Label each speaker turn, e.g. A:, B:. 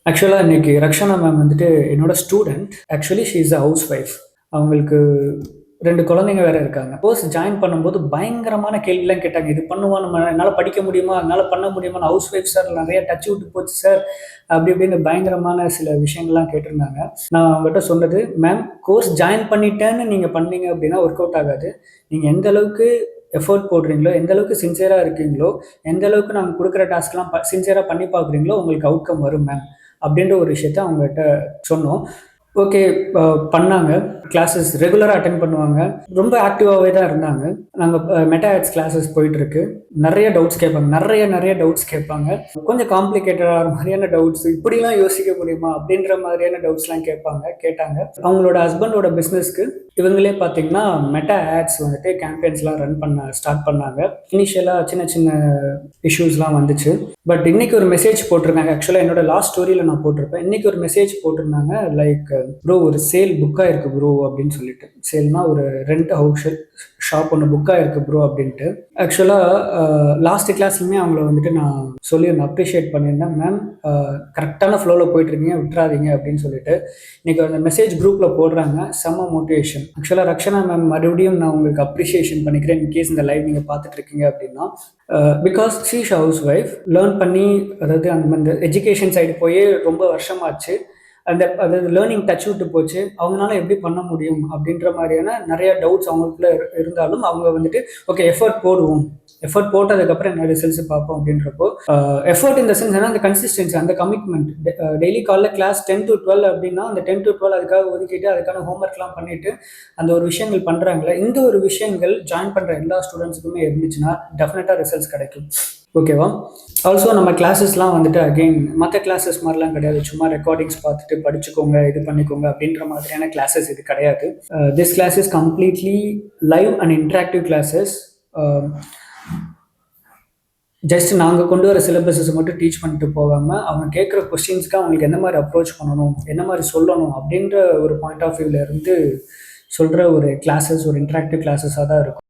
A: ஆக்சுவலா இன்னைக்கு ரக்ஷனா மேம் வந்துட்டு என்னோட student. Actually she is a house wife. அவங்களுக்கு 2 குழந்தைங்க வேற இருக்காங்க. கோர்ஸ் ஜாயின் பண்ணும்போது பயங்கரமான கேள்விலாம் கேட்டாங்க. இது பண்ணுவான்னு என்னால படிக்க முடியுமா? என்னால பண்ண முடியுமான்னு ஹவுஸ் ஒய்ஃப் சார் நெறைய டச் விட்டு போச்சு சார். அப்படி இப்படின்னு பயங்கரமான சில விஷயங்கள்லாம் கேட்டிருந்தாங்க. நான் அவங்ககிட்ட சொன்னது, மேம் கோர்ஸ் ஜாயின் பண்ணிட்டேன்னு நீங்க பண்ணீங்க அப்படின்னா ஒர்க் அவுட் ஆகாது. நீங்க எந்த அளவுக்கு எஃபோர்ட் போடுறீங்களோ, எந்த அளவுக்கு சின்சியரா இருக்கீங்களோ, எந்த அளவுக்கு நாங்க குடுக்குற டாஸ்க்லாம் சின்சியரா பண்ணி பார்க்குறீங்களோ, உங்களுக்கு அவுட்கம் வரும் மேம். அப்படின்ற ஒரு விஷயத்த அவங்ககிட்ட சொன்னோம். ஓகே. அ பண்ணாங்க. கிளாஸஸ் ரெகுலரா அட்டெண்ட் பண்ணுவாங்க. ரொம்ப ஆக்டிவாவே தான் இருந்தாங்க. நாங்க மெட்டா ஆட்ஸ் கிளாஸஸ் போயிட்டுருக்கு. நெறைய டவுட்ஸ் கேட்பாங்க. நெறைய டவுட்ஸ் கேட்பாங்க. கொஞ்சம் காம்ப்ளிகேட்டடா மாதிரியான டவுட்ஸ். இப்படிலாம் யோசிக்க முடியுமா? அப்படின்ற மாதிரியான டவுட்ஸ்லாம் கேட்டாங்க. அவங்களோட ஹஸ்பண்டோட பிசினஸ்க்கு இவங்களே பார்த்தீங்கன்னா, மெட்டா ஆட்ஸ் வந்துட்டு கேம்பெயின்ஸ்லாம் ரன் பண்ண ஸ்டார்ட் பண்ணாங்க. இனிஷியலா சின்ன சின்ன இஷ்யூஸ்லாம் வந்துச்சு. பட் இன்னைக்கு ஒரு மெசேஜ் போட்டிருக்காங்க. ஆக்சுவலா என்னோட லாஸ்ட் ஸ்டோரியில நான் போட்டிருப்பேன். இன்னைக்கு ஒரு மெசேஜ் போட்டிருந்தாங்க. லைக் ப்ரோ ஒரு சேல் புக் ஆயிருக்கு ப்ரோ அப்படின்னு சொல்லிட்டு. சேல்னா ஒரு ரெண்ட் ஹவுஸ் ஷாப் ஒன்று புக் ஆயிருக்கு ப்ரோ அப்படின்ட்டு. ஆக்சுவலா லாஸ்ட் கிளாஸ்லயுமே அவங்கள வந்துட்டு நான் சொல்லியிருந்தேன், அப்ரிஷியேட் பண்ணியிருந்தேன். மேம் கரெக்டான ஃப்ளோவில் போயிட்டு இருக்கீங்க, விட்டுறாதீங்க அப்படின்னு சொல்லிட்டு. இன்னைக்கு அந்த மெசேஜ் குரூப்ல போடுறாங்க. செம்ம மோட்டிவேஷன். ஆக்சுவலா ரக்ஷனா மேம் மறுபடியும் நான் உங்களுக்கு அப்ரிஷியேஷன் பண்ணிக்கிறேன். இன்கேஸ் இந்த லைவ் நீங்க பார்த்துட்டு இருக்கீங்க அப்படின்னா, because she is house wife. Learn பண்ணி, அதாவது அந்த எஜுகேஷன் சைடு போய் ரொம்ப வருஷமாச்சு. அதாவது லேர்னிங் டச் விட்டு போச்சு. அவங்களால எப்படி பண்ண முடியும் அப்படின்ற மாதிரியான நிறைய டவுட்ஸ் அவங்களுக்குள்ள இருந்தாலும் அவங்க வந்துட்டு ஓகே எஃபர்ட் போடுவோம், எஃபர்ட் போட்டதுக்கப்புறம் என்ன ரிசல்ட்ஸ் பார்ப்போம் அப்படின்றப்போ, எஃபர்ட் இந்த சென்ஸ் அந்த கன்சிஸ்டன்சி, அந்த கமிட்மெண்ட். டெய்லி காலைல கிளாஸ் 10 to 12 அப்படின்னா அந்த 10 to 12 அதுக்காக ஒதுக்கிட்டு அதுக்கான ஹோம்ஒர்க்லாம் பண்ணிட்டு அந்த ஒரு விஷயங்கள் பண்றாங்களே, இந்த ஒரு விஷயங்கள் ஜாயின் பண்ற எல்லா ஸ்டூடெண்ட்ஸுக்குமே இருந்துச்சுன்னா டெஃபினட்டா ரிசல்ட்ஸ் கிடைக்கும். ஓகேவா? ஆல்சோ நம்ம கிளாஸஸ்லாம் வந்துட்டு அகெயின் மற்ற கிளாஸஸ் மாதிரிலாம் கிடையாது. சும்மா ரெக்கார்டிங்ஸ் பார்த்துட்டு படிச்சுக்கோங்க, இது பண்ணிக்கோங்க அப்படின்ற மாதிரியான கிளாஸஸ் இது கிடையாது. This class is completely live and interactive classes. Just நாங்கள் கொண்டு வர சிலபஸஸ் மட்டும் டீச் பண்ணிட்டு போகாமல் அவங்க கேட்குற கொஸ்டின்ஸ்க்கு அவங்களுக்கு என்ன மாதிரி அப்ரோச் பண்ணணும், என்ன மாதிரி சொல்லணும் அப்படின்ற ஒரு பாயிண்ட் ஆஃப் வியூவில் இருந்து சொல்கிற ஒரு கிளாஸஸ், ஒரு இன்ட்ராக்டிவ் கிளாஸஸாக தான் இருக்கும்.